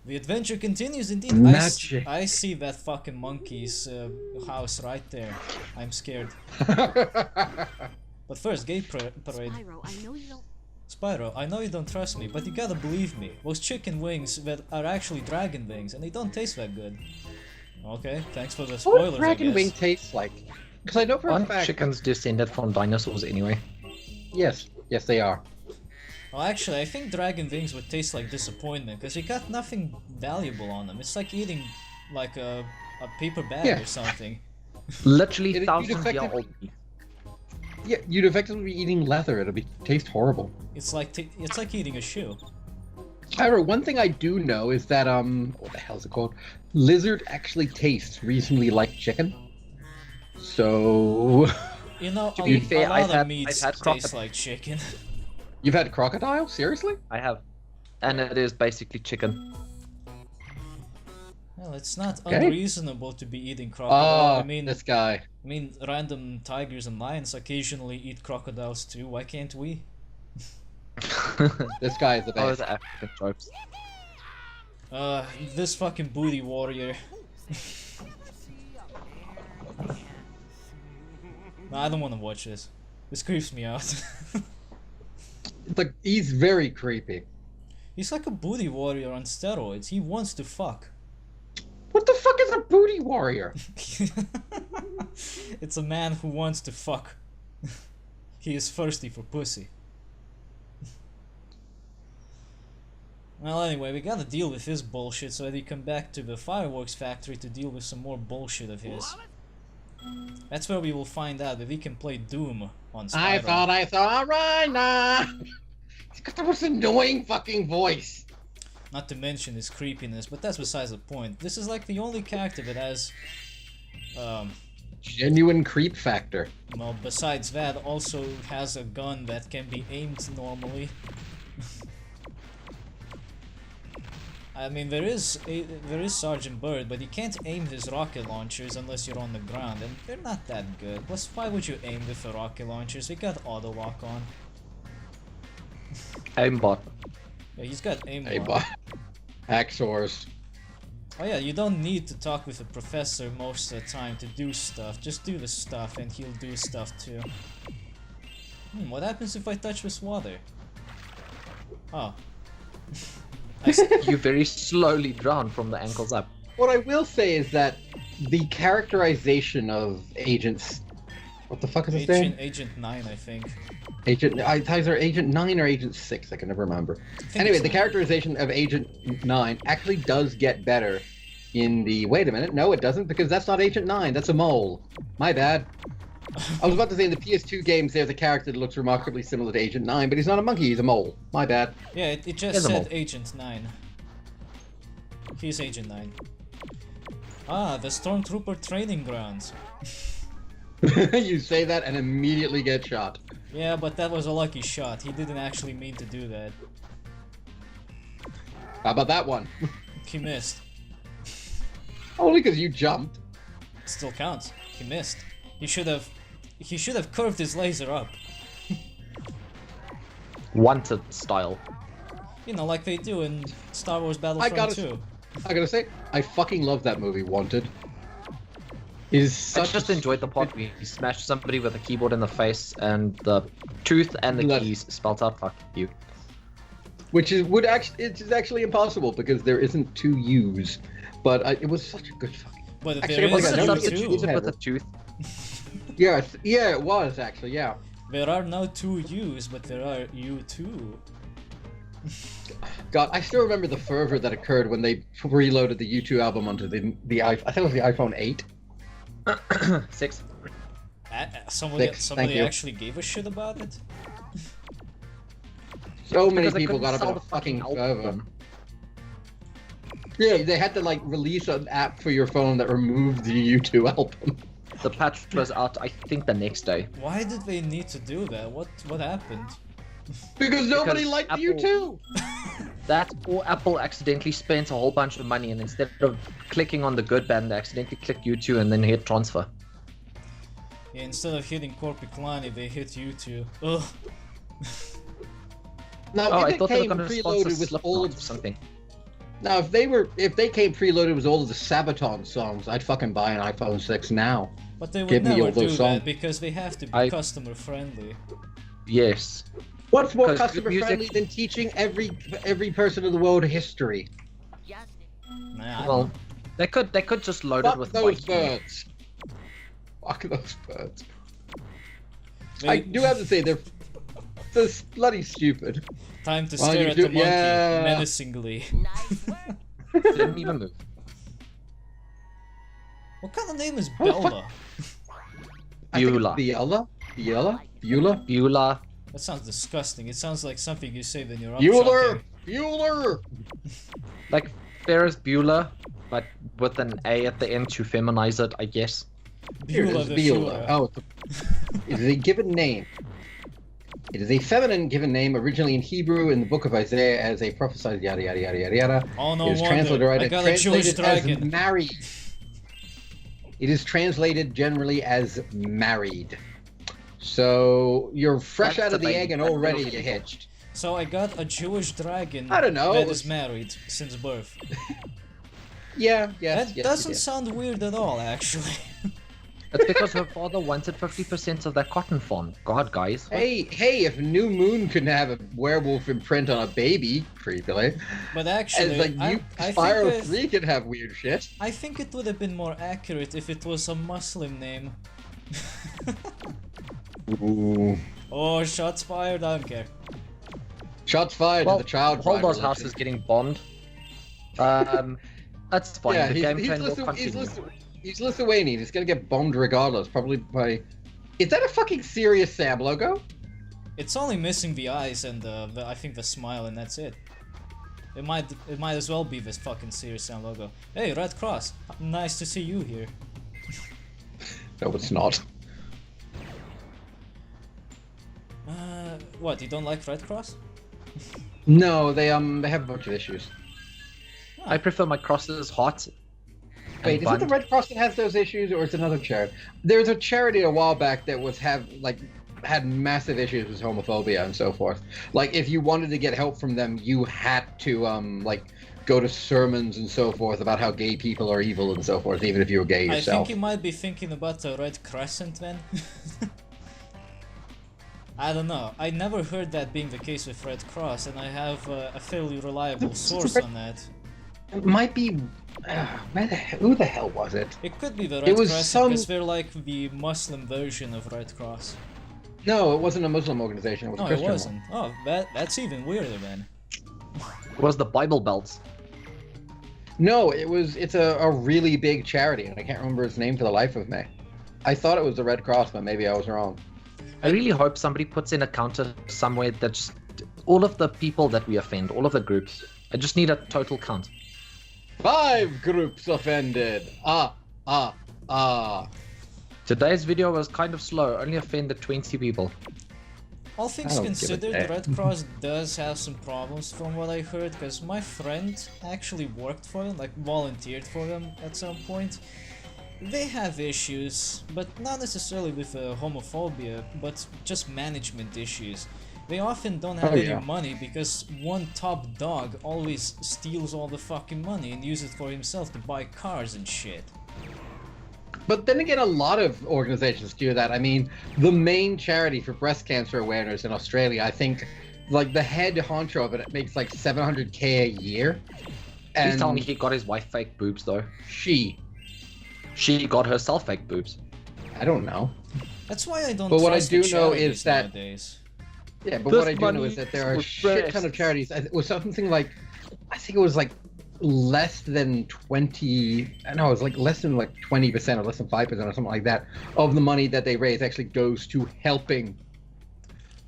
The adventure continues indeed. Magic. I see that fucking monkey's house right there. I'm scared. But first, gay parade. Spyro, I know you don't. Spyro, I know you don't trust me, but you gotta believe me. Those chicken wings that are actually dragon wings, and they don't taste that good. Okay, thanks for the What spoilers, would dragon I guess. wing taste like? Because I know for a Aren't fact. chickens descended from dinosaurs anyway? Yes, yes they are. Well, actually, I think dragon wings would taste like disappointment, because you got nothing valuable on them. It's like eating, like, a paper bag or something. Literally You'd thousands year effectively- old meat. Yeah, you'd effectively be eating leather. It'll taste horrible. It's like eating a shoe. However, one thing I do know is that what the hell is it called? Lizard actually tastes reasonably like chicken. So, You know, To be fair, a lot I've of had meats taste crocodile. like chicken. you've had crocodile? Seriously? I have. And it is basically chicken. Well, it's not Okay. unreasonable to be eating crocodile. Oh, I mean, this guy. random tigers and lions occasionally eat crocodiles too. Why can't we? This guy is the Oh, best. the African tropes. This fucking booty warrior. No, I don't want to watch this. This creeps me out. Like, he's very creepy. He's like a booty warrior on steroids. He wants to fuck. What the fuck is a booty warrior? It's a man who wants to fuck. He is thirsty for pussy. Well, anyway, we gotta deal with his bullshit so that he come back to the Fireworks Factory to deal with some more bullshit of his. That's where we will find out if he can play Doom on Spyro. I thought I saw a rhino. He's got the most annoying fucking voice. Not to mention his creepiness, but that's besides the point. This is like the only character that has, Genuine creep factor. well, besides that, also has a gun that can be aimed normally. I mean, there is Sergeant Bird, but he can't aim his rocket launchers unless you're on the ground, and they're not that good. Plus, why would you aim with the rocket launchers? They got auto lock on. Aimbot. Yeah, he's got aim Hey, lock. boy. Axors. Oh yeah, you don't need to talk with the professor most of the time to do stuff. Just do the stuff and he'll do stuff too. What happens if I touch this water? Oh. You very slowly drown from the ankles up. What I will say is that the characterization of agents. What the fuck is his name? Agent 9, I think. Either Agent 9 or Agent 6, I can never remember. think Anyway, it's the 9. characterization of Agent 9 actually does get better in the... Wait a minute, no it doesn't, because that's not Agent 9, that's a mole. My bad. I was about to say in the PS2 games there's a character that looks remarkably similar to Agent 9, but he's not a monkey, he's a mole. My bad. Yeah, it He's just a said mole. Agent 9. He's Agent 9. Ah, the Stormtrooper training grounds. You say that and immediately get shot. Yeah, but that was a lucky shot. He didn't actually mean to do that. How about that one? He missed. Only because you jumped. It still counts. He missed. He should have curved his laser up. Wanted style. You know, like they do in Star Wars I Battlefront 2. gotta say, I fucking love that movie, Wanted. Is I such just a enjoyed the part where you smashed somebody with a keyboard in the face and the tooth and the Left. keys spelt out fuck you. Which is it's actually impossible because there isn't two U's, but it was such a good fucking. But Actually, there oh my is God, a no, U it's too. used- With a tooth. Yeah, it was actually, yeah. There are no two U's, but there are U2. God, I still remember the fervor that occurred when they reloaded the U2 album onto the I think it was the iPhone 8. 6. Somebody Thank you. actually gave a shit about it? So many Because they people couldn't got a bit sell of the fucking fucking fervor. album. Yeah, they had to like release an app for your phone that removed the U2 album. The patch was out, I think, the next day. Why did they need to do that? What happened? Because nobody Because liked Apple- U2! That or Apple accidentally spent a whole bunch of money and instead of clicking on the good band, they accidentally clicked U2 and then hit transfer. Yeah, instead of hitting Corpiclani, they hit U2. Ugh. Now, Oh, if I it thought they were came going to sponsor preloaded with all Slipknot of or something. Now, if they came preloaded with all of the Sabaton songs, I'd fucking buy an iPhone 6 now. But they would Give me never all those do songs. that because they have to be customer friendly. Yes. What's more 'Cause customer good friendly music- than teaching every person in the world history? Nah, Well, they could just load it Fuck with those white. birds. Fuck those birds. they- I do have to say they're bloody stupid. time to Well, stare you at do- the monkey yeah. menacingly. Didn't even move. What kind of name is Oh, fuck. Bella? I think it's Beulah. Beulah? Beulah. That sounds disgusting. It sounds like something you say when you're up Bueller! shopping. Bueller! Like Ferris Bueller, but with an A at the end to feminize it, I guess. Beulah the Fuhrer. Oh, it is a given name. It is a feminine given name, originally in Hebrew in the book of Isaiah as a prophesied yada yada yada yada yada. Oh, no It is wonder. translated right I and got a Jewish translated as dragon. married. It is translated generally as married. So you're fresh That's out of a the baby. egg and That's already little people. hitched. So I got a Jewish dragon I don't know. that is married since birth. Yeah, yes, That yes, doesn't yes. sound weird at all, actually. It's because her father wanted 50% of that cotton farm. God, guys. Hey, if New Moon couldn't have a werewolf imprint on a baby, creepily, But and actually, like you, Spyro 3 could have weird shit. I think it would have been more accurate if it was a Muslim name. Ooh. Oh, shots fired, I don't care. Shots fired Well, to the child Holdor's bride house religion. is getting bombed. That's fine. Yeah, the game train will he's, continue. he's Lithuanian. He's gonna get bombed regardless, probably by... Is that a fucking Serious Sam logo? It's only missing the eyes and I think the smile, and that's it. It might as well be this fucking Serious Sam logo. Hey, Red Cross, nice to see you here. No, it's not. What? You don't like Red Cross? No, they have a bunch of issues. I prefer my crosses hot. Wait, is it the Red Cross that has those issues, or it's another charity? There's a charity a while back that had massive issues with homophobia and so forth. Like, if you wanted to get help from them, you had to go to sermons and so forth about how gay people are evil and so forth, even if you were gay I yourself. think you might be thinking about the Red Crescent then. I don't know. I never heard that being the case with Red Cross, and I have a fairly reliable source on that. It might be... who the hell was it? It could be the Red It was Crescent because they're like the Muslim version of Red Cross. No, it wasn't a Muslim organization. It was a No, it Christian wasn't. Oh, that's even weirder then. It was the Bible Belts. one. No, it's a really big charity, and I can't remember its name for the life of me. I thought it was the Red Cross, but maybe I was wrong. I really hope somebody puts in a counter somewhere that just all of the people that we offend, all of the groups. I just need a total count. 5 groups offended. Today's video was kind of slow, only offended 20 people. All things I don't give a considered, the damn. Red Cross does have some problems from what I heard, because my friend actually worked for them, like volunteered for them at some point. They have issues, but not necessarily with homophobia, but just management issues. They often don't have any money because one top dog always steals all the fucking money and uses it for himself to buy cars and shit. But then again, a lot of organizations do that. I mean, the main charity for breast cancer awareness in Australia, I think, like the head honcho of it makes like $700K a year. Please tell me And he got his wife fake boobs though. she, She got herself fake boobs. I don't know. That's why I don't But what I trust the do know is charities that- nowadays. Yeah, but This what I do know money is that there are a was shit ton of breasts. charities. It was something like, I think it was like less than 20, no, it was like less than like 20% or less than 5% or something like that of the money that they raise actually goes to helping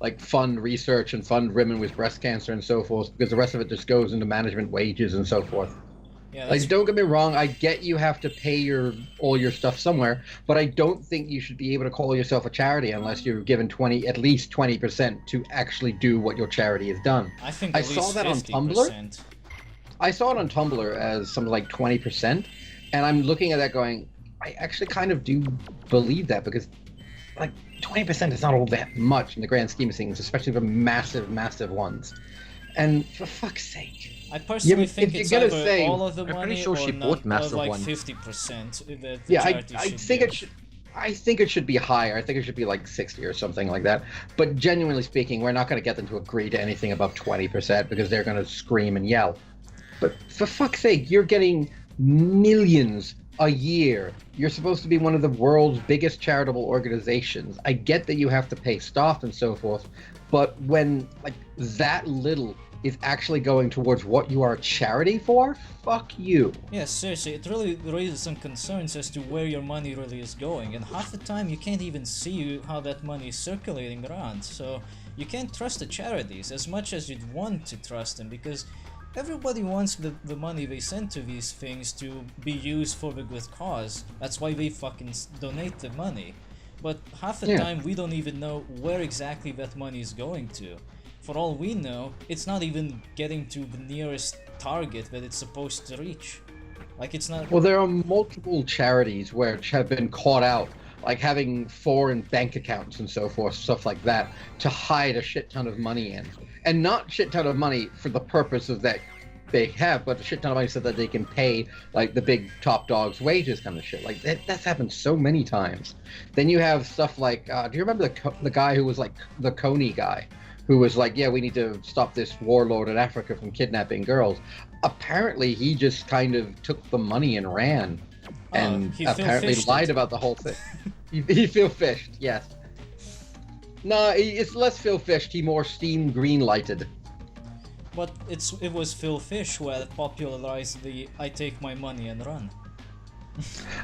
like fund research and fund women with breast cancer and so forth, because the rest of it just goes into management wages and so forth. Yeah, that's Like, don't get me wrong, I get you have to pay all your stuff somewhere, but I don't think you should be able to call yourself a charity unless you're given at least 20% to actually do what your charity has done. I think I at saw least that on 50%. Tumblr. I saw it on Tumblr as something like 20%, and I'm looking at that going, I actually kind of do believe that, because like 20% is not all that much in the grand scheme of things, especially for massive, massive ones. And for fuck's sake. I personally Yeah, think if it's you're either gonna say- all of the I'm money pretty sure or she bought none, or massive like ones. 50% that the Yeah, charity I should think give. it should. I think it should be higher. I think it should be like 60 or something like that. But genuinely speaking, we're not going to get them to agree to anything above 20% because they're going to scream and yell. But for fuck's sake, you're getting millions a year. You're supposed to be one of the world's biggest charitable organizations. I get that you have to pay staff and so forth, but when like that little is actually going towards what you are a charity for, fuck you. Yeah, seriously, it really raises some concerns as to where your money really is going, and half the time you can't even see how that money is circulating around, so you can't trust the charities as much as you'd want to trust them, because everybody wants the money they send to these things to be used for the good cause. That's why they fucking donate the money. But half the time we don't even know where exactly that money is going to. For all we know, it's not even getting to the nearest target that it's supposed to reach. Like, it's not... Well, there are multiple charities which have been caught out, like having foreign bank accounts and so forth, stuff like that, to hide a shit ton of money in. And not shit ton of money for the purpose of that they have, but a shit ton of money so that they can pay, like, the big top dogs' wages kind of shit. Like, that's happened so many times. Then you have stuff like, do you remember the guy who was, like, the Coney guy? Who was like, yeah, we need to stop this warlord in Africa from kidnapping girls. Apparently, he just kind of took the money and ran. And apparently lied about the whole thing. he Phil fished, yes. No, it's less Phil fished, he more steam green lighted. But it was Phil Fish who had popularized the I take my money and run.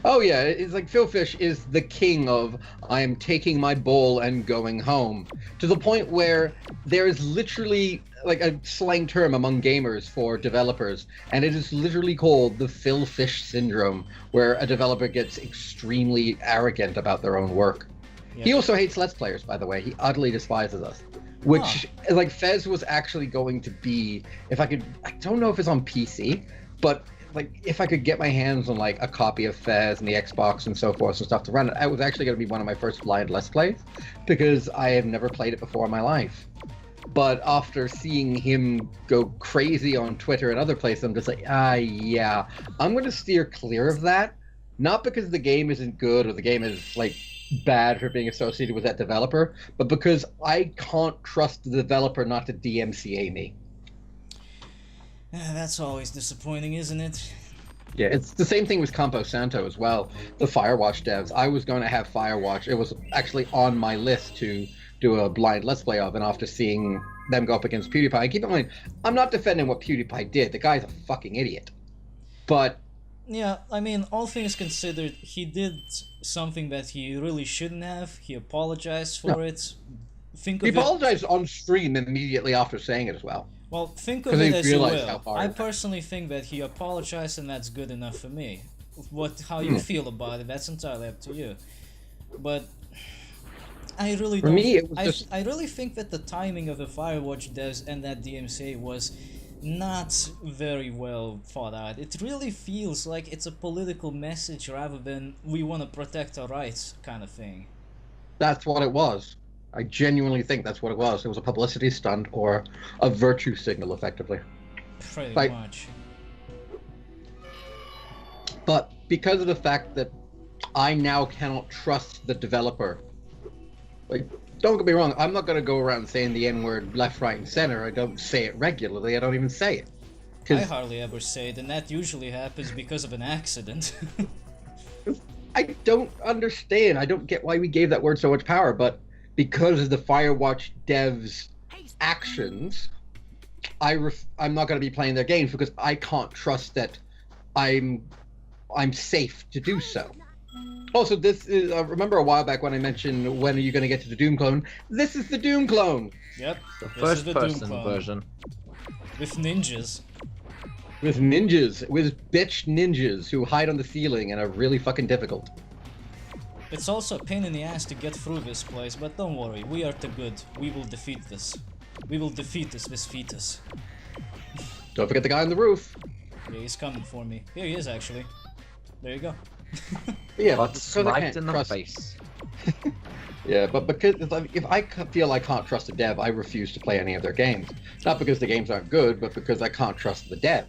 Oh yeah, it's like Phil Fish is the king of I am taking my bowl and going home, to the point where there is literally like a slang term among gamers for developers, and it is literally called the Phil Fish syndrome, where a developer gets extremely arrogant about their own work. Yeah. He also hates Let's Players, by the way. He utterly despises us. Which, like, Fez was actually going to be, I don't know if it's on PC, but like, if I could get my hands on, like, a copy of Fez and the Xbox and so forth and stuff to run it, it was actually going to be one of my first blind Let's Plays, because I have never played it before in my life. But after seeing him go crazy on Twitter and other places, I'm just like, yeah, I'm going to steer clear of that. Not because the game isn't good or the game is, like, bad for being associated with that developer, but because I can't trust the developer not to DMCA me. That's always disappointing, isn't it? Yeah, it's the same thing with Campo Santo as well. The Firewatch devs. I was going to have Firewatch. It was actually on my list to do a blind Let's Play of, and after seeing them go up against PewDiePie, keep in mind, I'm not defending what PewDiePie did. The guy's a fucking idiot. But... yeah, I mean, all things considered, he did something that he really shouldn't have. He apologized for it. He apologized on stream immediately after saying it as well. Well, think of it as you will. I personally think that he apologized, and that's good enough for me. How you feel about it, that's entirely up to you. But I really don't. For me, it was just... I really think that the timing of the Firewatch devs and that DMCA was not very well thought out. It really feels like it's a political message rather than we want to protect our rights kind of thing. That's what it was. I genuinely think that's what it was. It was a publicity stunt or a virtue signal, effectively. Pretty much. But because of the fact that I now cannot trust the developer, like, don't get me wrong, I'm not going to go around saying the N-word left, right, and center. I don't say it regularly. I don't even say it. I hardly ever say it, and that usually happens because of an accident. I don't understand. I don't get why we gave that word so much power, but because of the Firewatch devs' actions, I'm not going to be playing their games because I can't trust that I'm safe to do so. Also, this is, remember a while back when I mentioned, when are you going to get to the Doom clone? This is the Doom clone! Yep. The first person version. With ninjas. With ninjas. With bitch ninjas who hide on the ceiling and are really fucking difficult. It's also a pain in the ass to get through this place, but don't worry, we are the good. We will defeat this. We will defeat this fetus. Don't forget the guy on the roof. Yeah, he's coming for me. Here he is, actually. There you go. Yeah, but sniped in the face. Yeah, but because if I feel I can't trust a dev, I refuse to play any of their games. Not because the games aren't good, but because I can't trust the dev.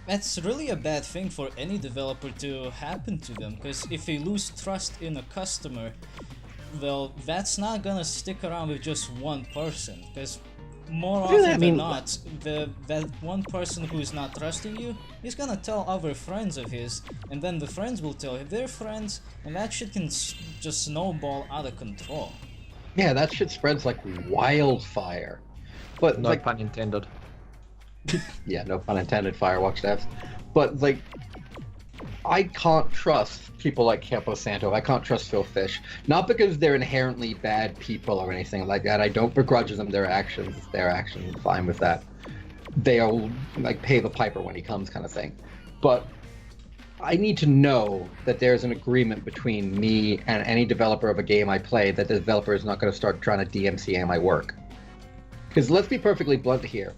That's really a bad thing for any developer to happen to them, because if they lose trust in a customer, well, that's not gonna stick around with just one person, because more often than not, that one person who is not trusting you is gonna tell other friends of his, and then the friends will tell their friends, and that shit can just snowball out of control. Yeah, that shit spreads like wildfire. But No like, pun intended. yeah, no pun intended, Firewatch devs. But like, I can't trust people like Campo Santo. I can't trust Phil Fish. Not because they're inherently bad people or anything like that. I don't begrudge them their actions. It's their actions. I'm fine with that. They'll like pay the piper when he comes, kind of thing. But I need to know that there's an agreement between me and any developer of a game I play that the developer is not going to start trying to DMCA my work. Because let's be perfectly blunt here.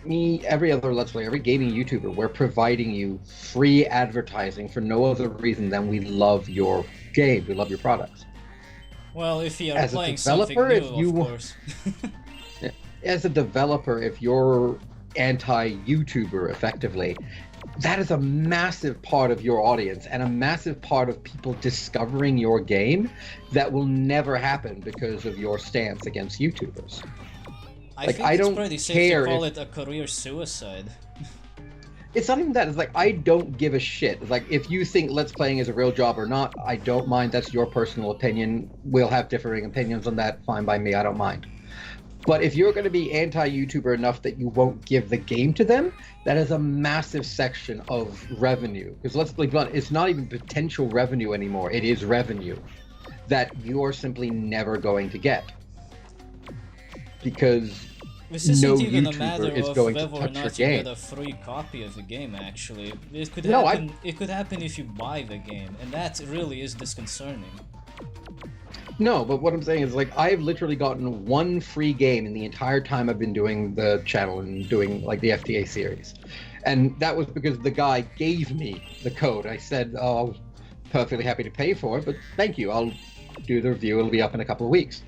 Me, every other Let's Play, every gaming YouTuber, we're providing you free advertising for no other reason than we love your game, we love your products. Well, if you are As a playing something developer, new, of course. As a developer, if you're anti-YouTuber, effectively, that is a massive part of your audience and a massive part of people discovering your game that will never happen because of your stance against YouTubers. I Like, think I it's don't pretty safe care to call if- it a career suicide. It's not even that. It's like, I don't give a shit. It's like, if you think Let's Playing is a real job or not, I don't mind. That's your personal opinion. We'll have differing opinions on that. Fine by me. I don't mind. But if you're going to be anti-YouTuber enough that you won't give the game to them, that is a massive section of revenue. Because let's be blunt, it's not even potential revenue anymore. It is revenue that you're simply never going to get. Because This isn't no even a matter YouTuber is of going to whether or touch your not you game. get a free copy of the game, actually. It could No, happen. It could happen if you buy the game, and that really is disconcerting. No, but what I'm saying is, like, I've literally gotten one free game in the entire time I've been doing the channel and doing, like, the FTA series. And that was because the guy gave me the code. I said, oh, I was perfectly happy to pay for it, but thank you. I'll do the review. It'll be up in a couple of weeks.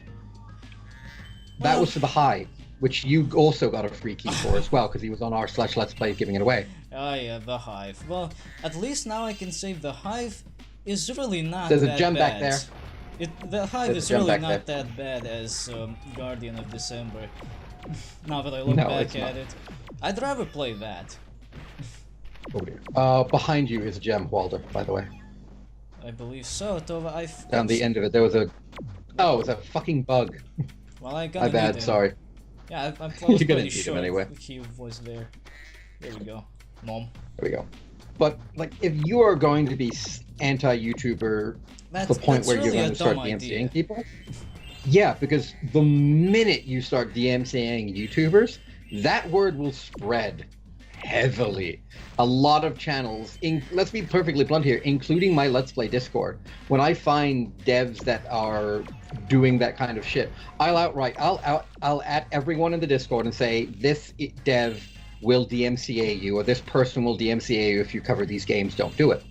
That was for the Hive, which you also got a free key for as well, because he was on r/Let's Play giving it away. Oh yeah, the Hive. Well, at least now I can say the Hive is really not There's that a gem bad. back there. The Hive There's a is gem really back not there. that bad as Guardian of December. Now that I look No, back it's at not. it, I'd rather play that. Oh dear. Behind you is a gem, Walder, by the way. I believe so. Tova, Down the end of it, there was a... Oh, it was a fucking bug. Well, I got My bad, sorry. Yeah, I was You're gonna pretty need him sure anyway. he was there. There we go. Mom. There we go. But, like, if you are going to be anti-YouTuber to the point where you're really going a to start dumb DMCAing idea. people, yeah, because the minute you start DMCAing YouTubers, that word will spread heavily. A lot of channels, let's be perfectly blunt here, including my Let's Play Discord, when I find devs that are doing that kind of shit, I'll at everyone in the Discord and say, this dev will DMCA you, or this person will DMCA you if you cover these games, don't do it.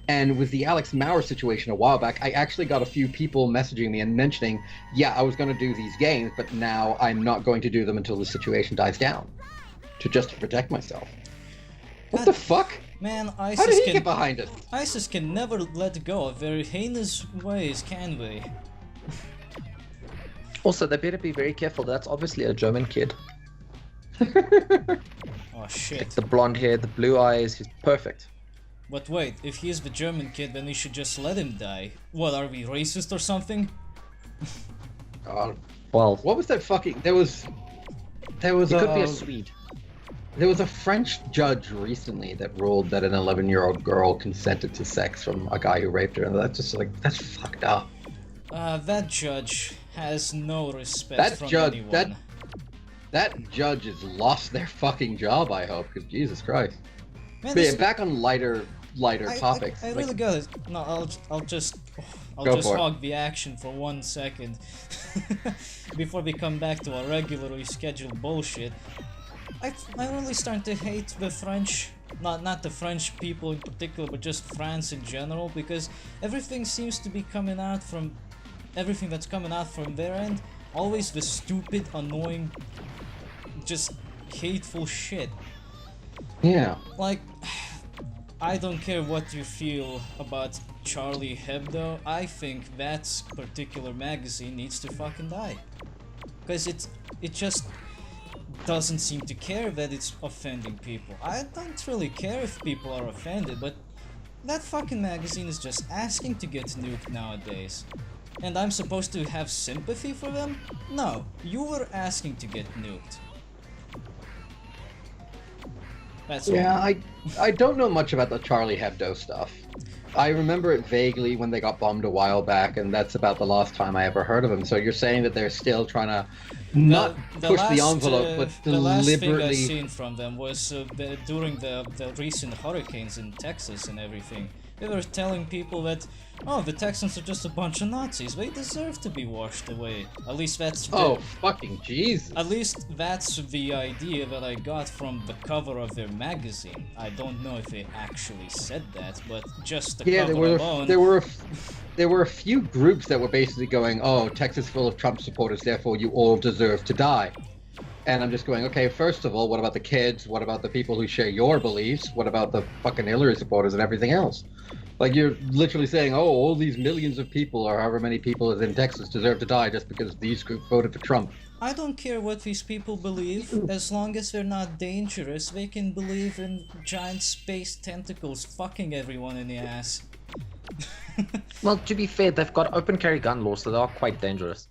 And with the Alex Maurer situation a while back, I actually got a few people messaging me and mentioning, yeah, I was going to do these games, but now I'm not going to do them until the situation dies down, to protect myself. What the fuck? Man, How did ISIS he get behind us? ISIS can never let go of their heinous ways, can they? Also, they better be very careful. That's obviously a German kid. Oh shit. The blonde hair, the blue eyes, he's perfect. But wait, if he's the German kid, then we should just let him die. What, are we racist or something? Well, What was that fucking... There was he could be a Swede. There was a French judge recently that ruled that an 11-year-old girl consented to sex from a guy who raped her, and that's just like, that's fucked up. That judge has no respect That from judge, anyone. that judge has lost their fucking job, I hope, because Jesus Christ. Man, But yeah, this- back on lighter topics. I like, really got it. No, I'll just Go for it. hog the action for 1 second before we come back to our regularly scheduled bullshit. I'm really starting to hate the French, not the French people in particular, but just France in general, because everything seems to be coming out from everything that's coming out from their end, always the stupid, annoying, just hateful shit. Yeah. Like, I don't care what you feel about Charlie Hebdo, I think that particular magazine needs to fucking die. Because it just doesn't seem to care that it's offending people. I don't really care if people are offended, but that fucking magazine is just asking to get nuked nowadays. And I'm supposed to have sympathy for them? No, you were asking to get nuked. That's Yeah, all. I don't know much about the Charlie Hebdo stuff. I remember it vaguely when they got bombed a while back, and that's about the last time I ever heard of them. So you're saying that they're still trying to not push the envelope, but the last thing deliberately... I seen from them was during the recent hurricanes in Texas and everything. They were telling people that, oh, the Texans are just a bunch of Nazis. They deserve to be washed away. At least that's Oh, fucking Jesus. At least that's the idea that I got from the cover of their magazine. I don't know if they actually said that, but just the cover alone. There were a few groups that were basically going, oh, Texas full of Trump supporters, therefore you all deserve to die. And I'm just going, okay, first of all, what about the kids? What about the people who share your beliefs? What about the fucking Hillary supporters and everything else? Like, you're literally saying, oh, all these millions of people, or however many people is in Texas, deserve to die just because these groups voted for Trump. I don't care what these people believe, as long as they're not dangerous, they can believe in giant space tentacles fucking everyone in the ass. Well, to be fair, they've got open carry gun laws, so they are quite dangerous.